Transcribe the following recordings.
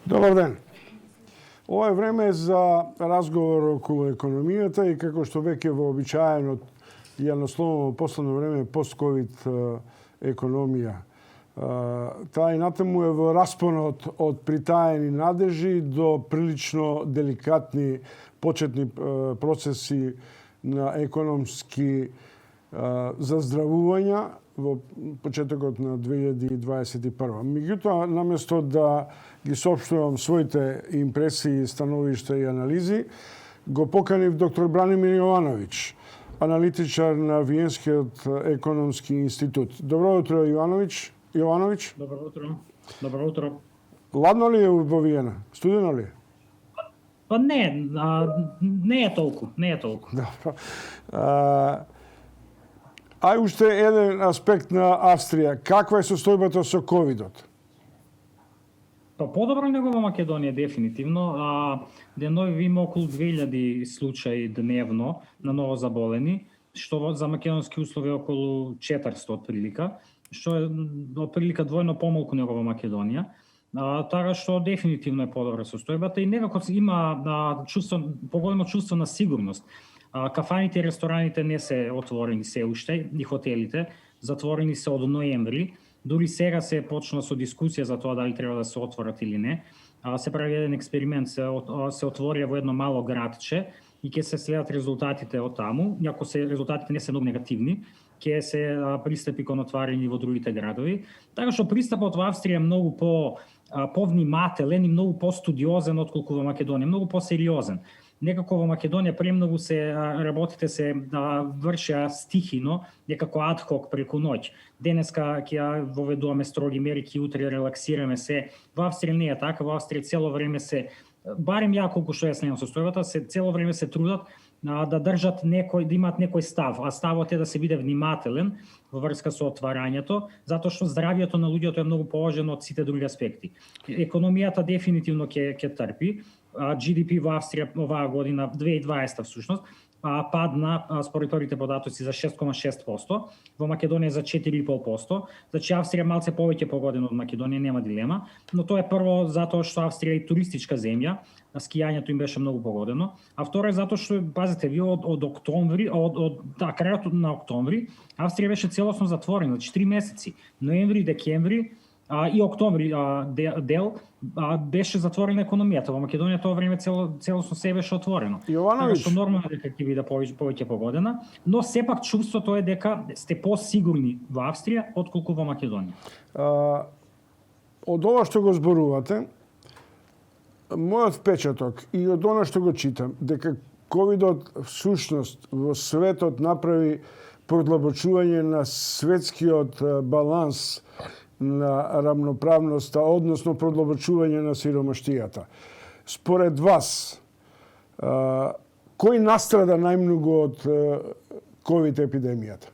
Добар ден. Ова е време за разговор околу економијата и како што веќе вообичаено ја насловуваме последно време пост-ковид економија. Таа и натаму е во распонот од притаени надежи до прилично деликатни почетни процеси на економски заздравувања во почетокот на 2021. Меѓутоа, наместо да ги соопштувам своите импресии, становишта и анализи, го поканив доктор Бранимир Јовановиќ, аналитичар на Виенскиот економски институт. Добро утро, Јовановиќ. Добро утро. Добро утро. Ладно ли е во Виена? Студено ли е? Па не е толку. Добро. Ај уште еден аспект на Австрија. Каква е состојбата со ковидот? Па подобро него во Македонија дефинитивно. Денови има околу 2000 случаи дневно на ново заболени, што за македонски услови е околу 400 отприлика, што е отприлика двојно помалку него во Македонија. Така што дефинитивно е подобра состојбата и некако има поголемо чувство на сигурност. Кафаните и рестораните не се отворени се уште, и хотелите затворени се од ноември. Дури сега се почна со дискусија за тоа дали треба да се отворат или не. Се прави еден експеримент, се отворија во едно мало градче и ќе се следат резултатите од таму. Иако резултатите не се многу негативни, ќе се пристапи кон отварање во другите градови. Така што пристапот во Австрија е многу повнимателен и многу постудиозен отколку во Македонија, многу посериозен. Некако во Македонија премногу работите се вршеа стихино, некако адхок преку ноќ. Денеска ќе ја воведуваме строги мери, ќе утре релаксираме се. Во Австрија не е така, во Австрија цело време барем ја колку што ја следам состојбата, цело време се трудат да држат да имаат некој став, а ставот е да се биде внимателен во врска со отварањето, затоа што здравието на луѓето е многу поважено од сите други аспекти. Економијата дефинитивно ќе трпи. GDP во Австрија оваа година, 2020 всушност, падна според првите податоци за 6,6%, во Македонија за 4,5%. Значи Австрија малце повеќе погодена од Македонија, нема дилема, но тоа е прво затоа што Австрија е туристичка земја, скијањето им беше многу погодено, а второ е затоа што пазете ви од октомври, крајот на октомври, Австрија беше целосно затворена, значи 3 месеци, ноември, декември и октомври дел беше затворена економијата. Во Македонија тоа време целосно се беше отворено. Јовановиќ, што нормално дека ќе биде повеќе погодена, но сепак чувството е дека сте посигурни во Австрија отколку во Македонија. Од ова што го зборувате, мојот впечаток и од она што го читам, дека ковидот всушност во светот направи продлабочување на светскиот баланс на рамноправноста, односно продлабочување на сиромаштијата. Според вас, кој настрада најмногу од ковид епидемијата?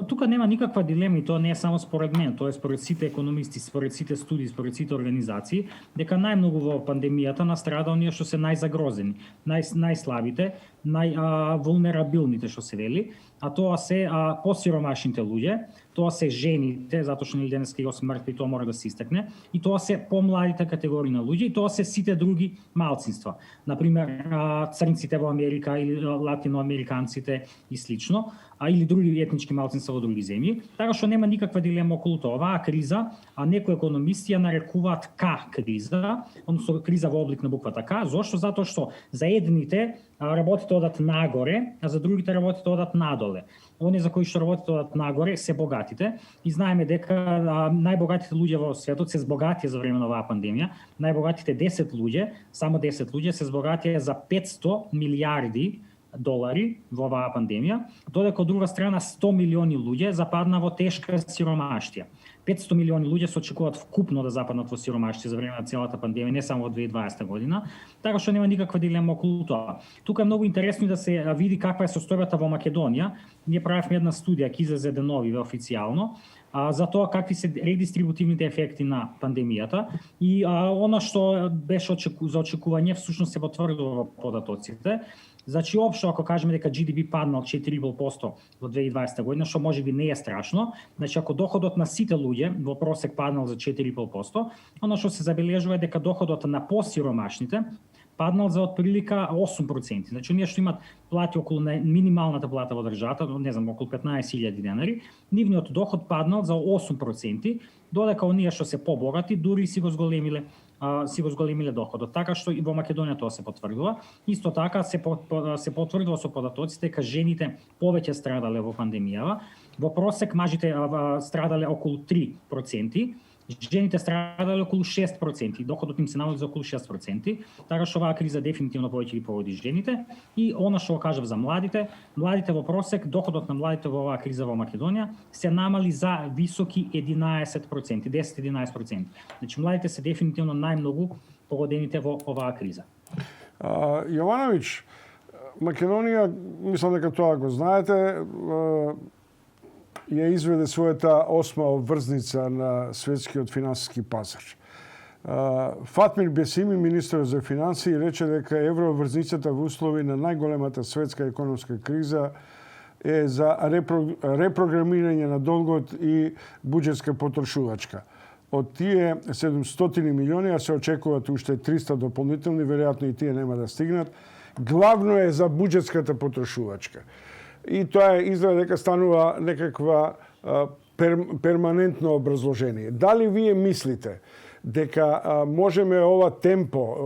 Тука нема никаква дилема и тоа не е само според мен, тоа е според сите економисти, според сите студии, според сите организации, дека најмногу во пандемијата настрада оние што се најзагрозени, најслабите, највулнерабилните што се вели, а тоа се посиромашните луѓе, тоа се жените, затоа што денеска и 8 март и тоа мора да се истакне, и тоа се помладите категории на луѓе, и тоа се сите други малцинства. Например, црнците во Америка или латиноамериканците и слично, или други етнички малцинства во други земји. Така што нема никаква дилема околу тоа. Оваа криза, некои економисти ја нарекуваат К-криза, односно криза во облик на буквата К. Зошто? Затоа што за едните работите одат нагоре, а за другите работите одат надоле. Оние за кои што работите одат нагоре се богатите и знаеме дека најбогатите луѓе во светот се збогатија за време на оваа пандемија. Најбогатите 10 луѓе, само 10 луѓе се збогатија за 500 милиарди долари во оваа пандемија, додека од друга страна 100 милиони луѓе западна во тешка сиромаштија. 500 милиони луѓе се очекуваат вкупно да западнат во сиромаштија за време на целата пандемија, не само во 2020 година, така што нема никаква дилема околу тоа. Тука е многу интересно да се види каква е состојбата во Македонија. Ние правевме една студија ќе излезе денови официјално за тоа какви се редистрибутивните ефекти на пандемијата и она што беше за очекување всушност се потврдува во податоците. Значи општо ако кажеме дека GDP паднал 4,5% во 2020 година, што можеби не е страшно, значи ако доходот на сите луѓе во просек паднал за 4,5%, оно што се забележува е дека доходот на посиромашните паднал за отприлика 8%. Значи оние што имаат плати околу минималната плата во државата, не знам, околу 15.000 денари, нивниот доход паднал за 8%, додека оние што се побогати дури си го зголемиле доходот. Така што и во Македонија тоа се потврдува. Исто така се потврдува со податоците дека жените повеќе страдале во пандемијава. Во просек мажите страдале околу 3%, жените страдале околу 6%, доходот им се намали за околу 6%, така што оваа криза дефинитивно повеќе ги погоди жените. И она што го кажав за младите во просек, доходот на младите во оваа криза во Македонија се намали за високи 11%, 10-11%. Значи младите се дефинитивно најмногу погодените во оваа криза. Јовановиќ, Македонија, мислам дека тоа го знаете, ја изведе својата 8-ма обврзница на светскиот финансиски пазар. Фатмир Бесими, министер за финансии, рече дека еврообврзницата во услови на најголемата светска економска криза е за репрограмирање на долгот и буџетска потрошувачка. Од тие 700 милиони, а се очекуваат уште 300 дополнителни, веројатно и тие нема да стигнат. Главно е за буџетската потрошувачка. И тоа изгледа дека станува некаква перманентно образложение. Дали вие мислите дека можеме ова темпо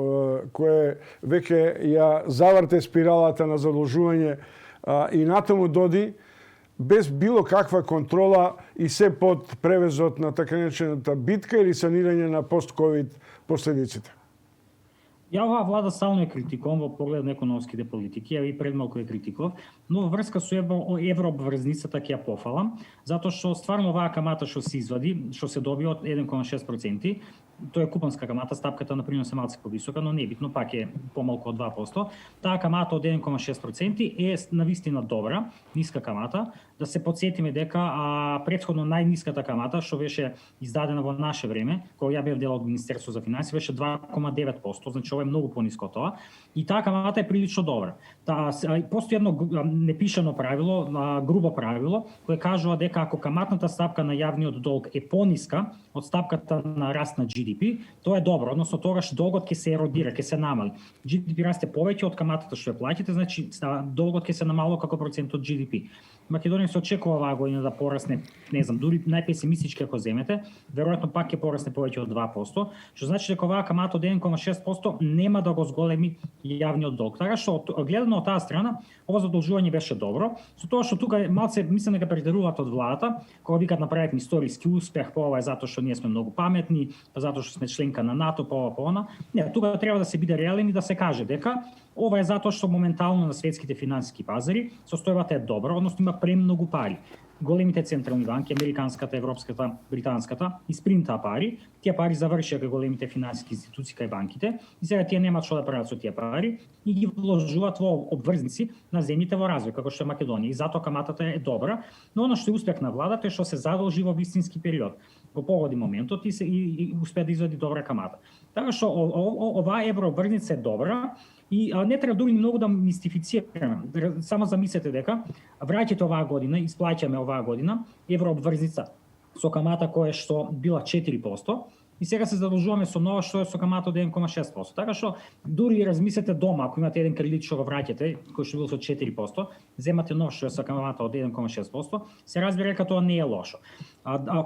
кое веќе ја заврте спиралата на задолжување и натаму доди без било каква контрола и се под превезот на така наречената битка или санирање на пост-ковид последиците? Ја оваа влада стално е критикувам во поглед на економските политики, ја и пред малку е критикував, но во врска со еврообврзницата ќе ја пофалам, затоа што стварно оваа камата што се извади, што се доби од 1,6%, тоа е купонска камата, стапката на принос е малку повисока, но не битно, пак е помалку од 2%. Таа камата од 1,6% е навистина добра, ниска камата. Да се потсетиме дека претходно најниската камата што беше издадена во наше време, кога ја бев дел од Министерство за финансии, беше 2,9%, значи ова е многу пониско од тоа. И таа камата е прилично добра. Постои едно непишано правило, грубо правило, кое кажува дека ако каматната стапка на јавниот долг е пониска од стапката на раст на GDP, тоа е добро, односно тогаш долгот ќе се еродира, ќе се намали. GDP расте повеќе од каматата што ја платите, значи долгот ќе се намалува како процент од GDP. Македонија се очекува оваа година да порасне, не знам, дури најпесимистички ако земете, веројатно пак ќе порасне повеќе од 2%, што значи дека оваа камата од 1,6% нема да го зголеми јавниот долг. Така што гледано од таа страна, ова задолжување беше добро, со тоа што тука малце мислам дека претеруваат од владата, кога викат направивме историски успех, ова е затоа што ние сме многу паметни, затоа што сме членка на НАТО, ова. Не, тука треба да се биде реален и да се каже дека ова е затоа што моментално на светските финансиски пазари состојбата е добра, односно има премногу пари. Големите централни банки, американската, европската, британската, испринтаа пари, тие пари завршија кај големите финансиски институции кај банките и сега тие немаат што да прават со тие пари и ги вложуваат во обврзници на земјите во развој, како што е Македонија. И затоа каматата е добра, но она што е успех на владата е што се задолжи во вистински период. Го погоди моментот и успеа да извади добра камата. Така што оваа еврообврзница е добра и не треба дури многу да мистифицираме. Само замислете дека враќате оваа година, исплаќаме оваа година еврообврзница со камата која што била 4%, и сега се задолжуваме со нова што е со камата од 1,6%. Така што дури и размислете дома, ако имате еден кредит што го враќате, кој што бил со 4%, земате нов што е со камата од 1,6%, се разбира дека тоа не е лошо.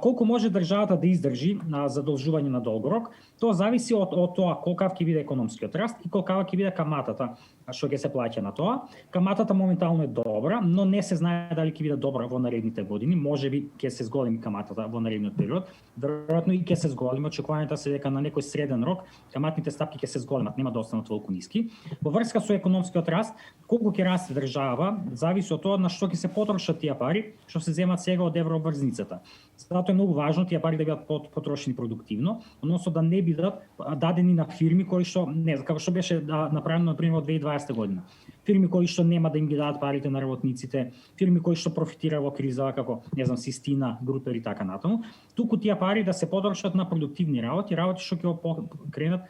Колку може државата да издржи на задолжување на долгорок, тоа зависи од тоа колкав ќе биде економскиот раст и колкава ќе биде каматата што ќе се плаќа на тоа. Каматата моментално е добра, но не се знае дали ќе биде добра во наредните години. Можеби ќе се зголеми каматата во наредниот период, веројатно и ќе се зголеми. Очекувањата се дека на некој среден рок каматните стапки ќе се зголемат, нема да останат толку ниски. Во врска со економскиот раст, колку ќе расте држава, зависи од тоа на што ќе се потрошат тие пари што се земат сега од еврообврзницата. Затоа е многу важно тие пари да бидат потрошени продуктивно, односно да не бидат дадени на фирми кои што не, како што беше направено на пример во 2020 година. фирми кои што нема да им ги дадат парите на работниците, фирми кои што профитираат во криза, како Систина, Групер и така натаму, туку тие пари да се потрошат на продуктивни работи што ќе покренат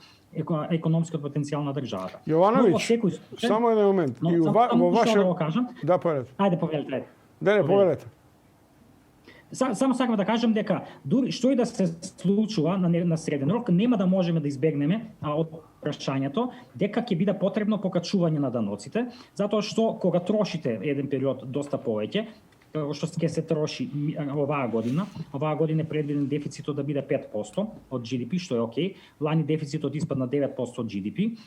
економскиот потенцијал на државата. Јовановиќ, само еден момент. И во ваше Да, повелете. Ајде повелете. Не, повелете. Само сакам да кажам дека дури што и да се случува на среден рок, нема да можеме да избегнеме од прашањето дека ќе биде потребно покачување на даноците, затоа што кога трошите еден период доста повеќе, што ќе се троши оваа година е предвиден дефицитот да биде 5% од GDP, што е окей. Лани дефицитот испадна 9% од GDP.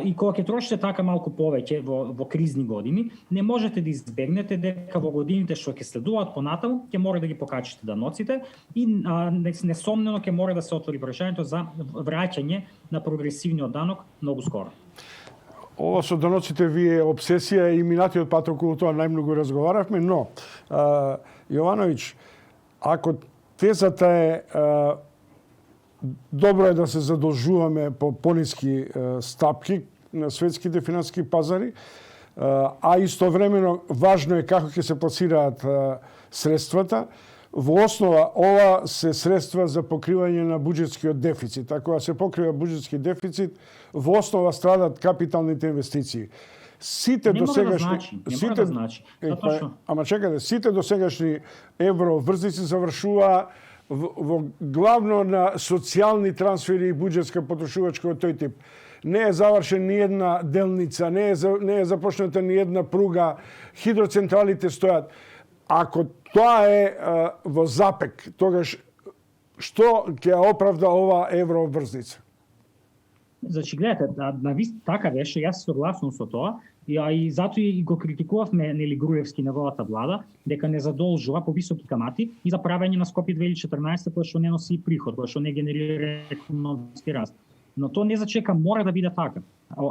И кога ќе трошите така малку повеќе во кризни години, не можете да избегнете дека во годините што ќе следуваат понатаму, ќе мора да ги покачите даноците и несомнено ќе мора да се отвори прашањето за враќање на прогресивниот данок многу скоро. Ова со даноците ви е обсесија и минатиот пат околу тоа најмногу разговаравме, но Јовановиќ, ако тезата е добро е да се задолжуваме по пониски стапки на светските финансиски пазари, а истовремено важно е како ќе се пласираат средствата. Во основа, ова се средства за покривање на буџетскиот дефицит. Ако се покрива буџетски дефицит, во основа страдат капиталните инвестиции. Сите досегашни Ама чекате, сите досегашни евроврзици завршува во главно на социјални трансфери и буџетска потрошувачка од тој тип. Не е завршен ни една делница, не е започната ни една пруга, хидроцентралите стојат. Ако тоа е во запек, тогаш што ќе оправда ова евроврзница? Значи, гледате, така беше, јас се согласувам со тоа, и затоа и го критикувавме Груевски неговата влада, дека не задолжува по високи камати и за правење на Скопје 2014, кој што не носи приход, кој што не генерира економски раст. Но тоа не зачека, мора да биде така.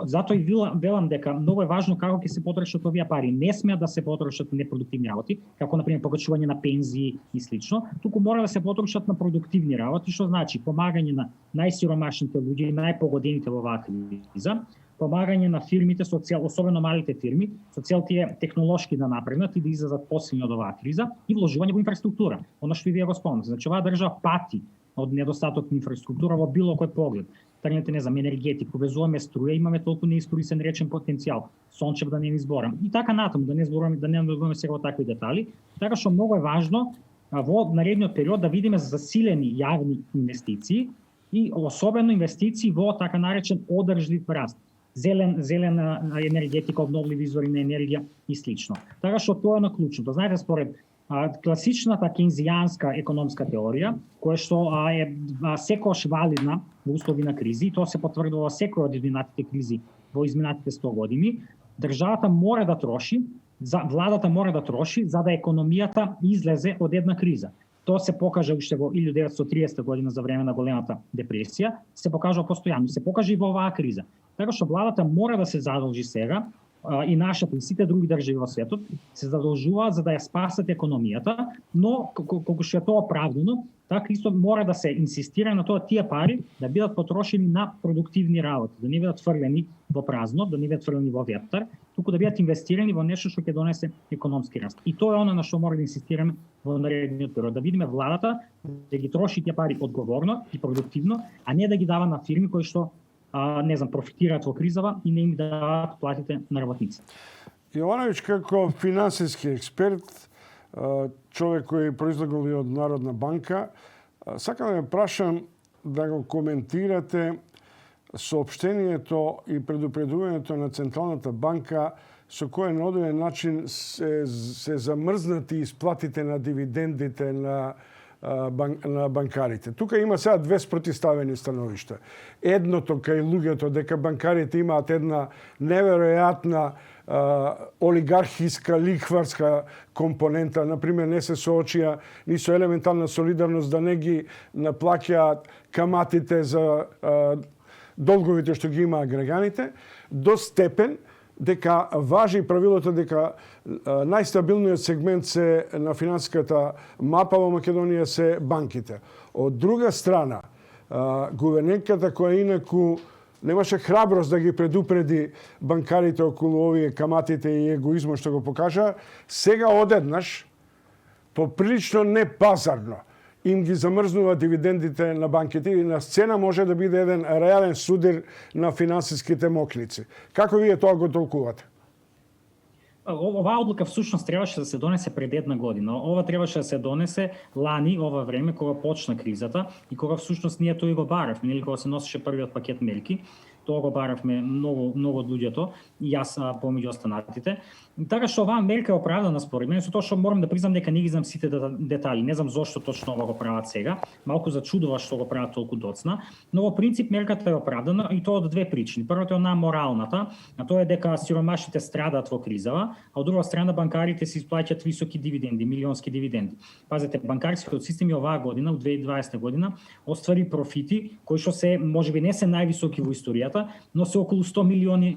Затоа и велам дека многу е важно како ќе се потрошат овие пари. Не смеат да се потрошат на непродуктивни работи, како например покачување на пензии и слично, туку мора да се потрошат на продуктивни работи, што значи помагање на најсиромашните луѓе и најпогодените во оваа криза, помагање на фирмите, особено малите фирми, со цел тие технолошки да напреднат и да излезат посилни од оваа криза, и вложување во инфраструктура. Она што и вие го спомнате. Значи, оваа држава пати од недостаток на инфраструктура во било кој поглед. Тргнете, енергетика, повезуваме струја, имаме толку неискористен речен потенцијал. Сончев да не изборам. И така натаму, да не зборуваме сега во такви детали. Така што многу е важно во наредниот период да видиме засилени јавни инвестиции и особено инвестиции во така наречен одржлив раст. Зелена енергетика, обновливи извори на енергија и слично. Така што тоа е на клучното. Знаете, според класичната кейнзијанска економска теорија, која што е секогаш валидна во услови на кризи, и тоа се потврдува секој од изминатите кризи во изминатите 100 години, државата мора да троши, владата мора да троши за да економијата излезе од една криза. Тоа се покажа уште во 1930 година за време на големата депресија, се покажува постојано, се покажа и во оваа криза. Така што владата мора да се задолжи сега, и нашата и сите други држави во светот се задолжуваат за да ја спасат економијата, но колку што е тоа оправдано, така исто мора да се инсистира на тоа тие пари да бидат потрошени на продуктивни работи, да не бидат фрлени во празно, да не бидат фрлени во ветар, туку да бидат инвестирани во нешто што ќе донесе економски раст. И тоа е она на што мора да инсистираме во наредниот период, да видиме владата да ги троши тие пари одговорно и продуктивно, а не да ги дава на фирми кои што профитираат во кризава и не им даваат платите на работници. Јовановиќ, како финансиски експерт, човек кој произлегол и од Народна банка, сакам да ја прашам да го коментирате соопштението и предупредувањето на Централната банка со кое на одреден начин се замрзнати исплатите на дивидендите на банкарите. Тука има сега две спротивставени становишта. Едното кај луѓето дека банкарите имаат една неверојатна олигархиска лихварска компонента, например не се соочија ни со елементарна солидарност да не ги наплаќаат каматите за долговите што ги имаат граѓаните, до степен дека важи правилото дека најстабилниот сегмент се на финансиската мапа во Македонија се банките. Од друга страна, гувернерката која инаку немаше храброст да ги предупреди банкарите околу овие каматите и егоизмот што го покажа. Сега одеднаш, поприлично непазарно, им ги замрзнува дивидендите на банките и на сцена може да биде еден реален судир на финансиските мокници. Како вие тоа го толкувате? Оваа одлука всушност требаше да се донесе пред една година. Ова требаше да се донесе лани, ова време, кога почна кризата и кога всушност ние тој го баравме, нели кога се носеше првиот пакет мерки. Тоа го баравме многу од луѓето и јас помеѓу останатите. Така што оваа мерка е оправдана според мене, со тоа што морам да признам дека не ги знам сите детали. Не знам зошто точно ова го прават сега. Малку зачудува што го прават толку доцна, но во принцип мерката е оправдана и тоа од две причини. Првата е онаа моралната, а тоа е дека сиромашните страдаат во кризава, а од друга страна банкарите се исплаќаат високи дивиденди, милионски дивиденди. Пазете, банкарскиот систем и оваа година, у 2020 година, оствари профити кои што се можеби не се највисоки во историјата, но се околу 100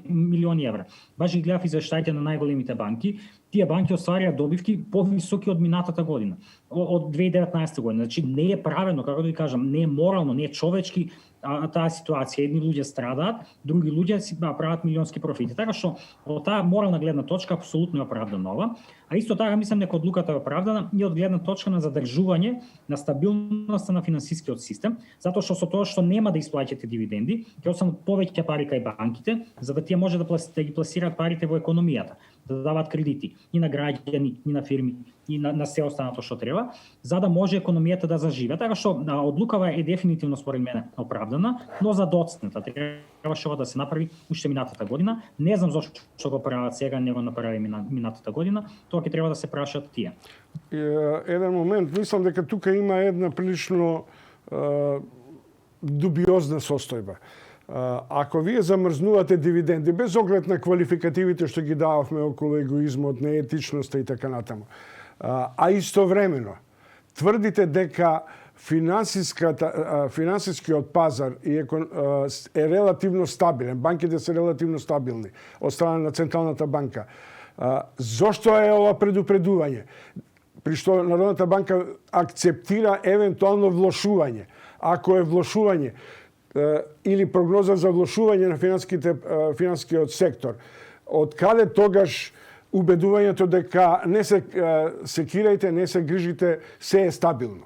милиони евра. Баш ги гледав извештаите на најголемите банки, тие банки остварија добивки повисоки од минатата година, од 2019 година. Значи не е правено, како да ви кажам, не е морално, не е човечки таа ситуација. Едни луѓе страдаат, други луѓе си прават милионски профити. Така што од таа морална гледна точка апсолутно е оправдана ова. А исто така мислам дека одлуката е оправдана и од гледна точка на задржување на стабилноста на финансискиот систем, затоа што со тоа што нема да исплаќате дивиденди, ќе останат повеќе пари кај банките, за да тие може да ги пласираат парите во економијата, да даваат кредити и на граѓани, и на фирми, и на се останато што треба, за да може економијата да заживе. Така што одлукава е дефинитивно според мене оправдана, но задоцната. Требаше ова да се направи уште минатата година. Не знам зошто го прават сега, не го направи минатата година. Тоа ќе треба да се прашат тие. Еден момент, мислам дека тука има една прилично дубиозна состојба. Ако вие замрзнувате дивиденди, без оглед на квалификативите што ги дававме околу егоизмот, неетичноста и така натаму, а истовремено тврдите дека финансискиот пазар е релативно стабилен, банките се релативно стабилни од страна на Централната банка. Зошто е ова предупредување? При што Народната банка акцептира евентуално влошување. Ако е влошување или прогноза за влошување на финансискиот сектор, од каде тогаш убедувањето дека не се секирајте, не се грижите, се е стабилно?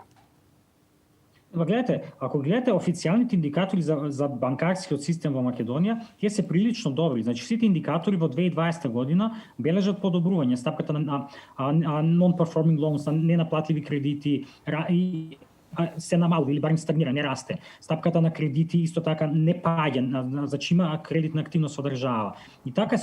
Гледате, ако гледате официјалните индикатори за банкарскиот систем во Македонија, тие се прилично добри. Значи сите индикатори во 2020 година бележат подобрување. Стапката на non-performing loans, ненаплатливи кредити и се намалува или барем стагнира, не расте. Стапката на кредити исто така не паѓа, значи има кредитна активност во држава. И така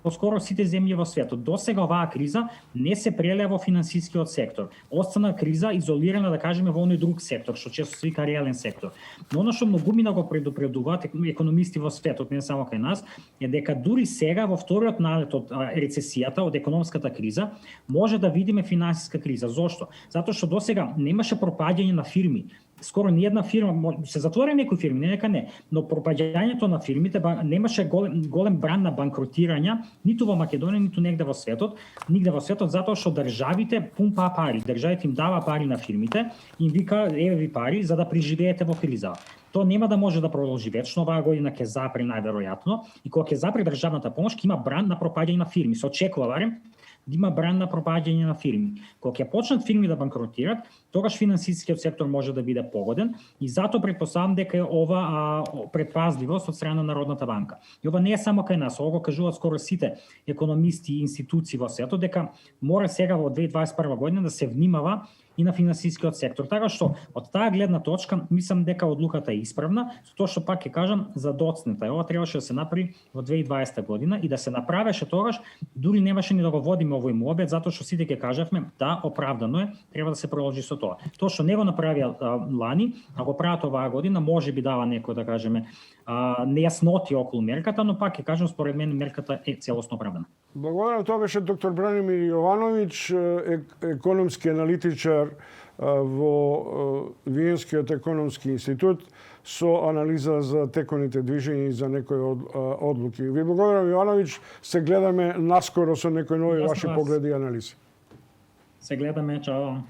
поскоро сите земји во светот. Досега оваа криза не се прелеа во финансискиот сектор. Остана криза изолирана, да кажеме, во оној друг сектор, што често се вика реален сектор. Но она што многумина го предупредуваат економисти во светот, не само кај нас, е дека дури сега во вториот налет од рецесијата, од економската криза, може да видиме финансиска криза. Зошто? Затоа што досега немаше пропаѓање на фирми. Скоро ни една фирма, се затвори некои фирми, не нека не, но пропаѓањето на фирмите немаше голем бран на банкротирања, ниту во Македонија, ниту нигде во светот, затоа што државите пумпаа пари, државите им дава пари на фирмите, им вика еве ви пари за да преживеете во криза. Тоа нема да може да продолжи вечно, оваа година ќе запре најверојатно, и кога ќе запре државната помош, ќе има бран на пропаѓање на фирми. Се очекува барем да има бран на пропаѓање на фирми. Кога ќе почнат фирми да банкротираат, тогаш финансискиот сектор може да биде погоден и затоа претпоставам дека е ова предпазливост од страна на Народната банка. И ова не е само кај нас, ова го кажуваат скоро сите економисти и институции во светот, дека мора сега во 2021 година да се внимава и на финансискиот сектор. Така што од таа гледна точка мислам дека одлуката е исправна, со тоа што пак ќе кажам задоцната. Ова требаше да се направи во 2020 година и да се направеше тогаш, дури немаше ни да го водиме овој муабет, затоа што сите ќе кажавме да, оправдано е, треба да се продолжи со тоа. Тоа што не го направија лани, а го прават оваа година, може би дава некој, да кажеме, нејасноти околу мерката, но пак ќе кажам, според мен мерката е целосно оправдана. Благодарам, тоа беше доктор Бранимир Јовановиќ, економски аналитичар во Виенскиот економски институт, со анализа за теконите движења и за некои одлуки. Ви благодарам, Јовановиќ, се гледаме наскоро со некои нови ваши погледи и анализи. Се гледаме, чао.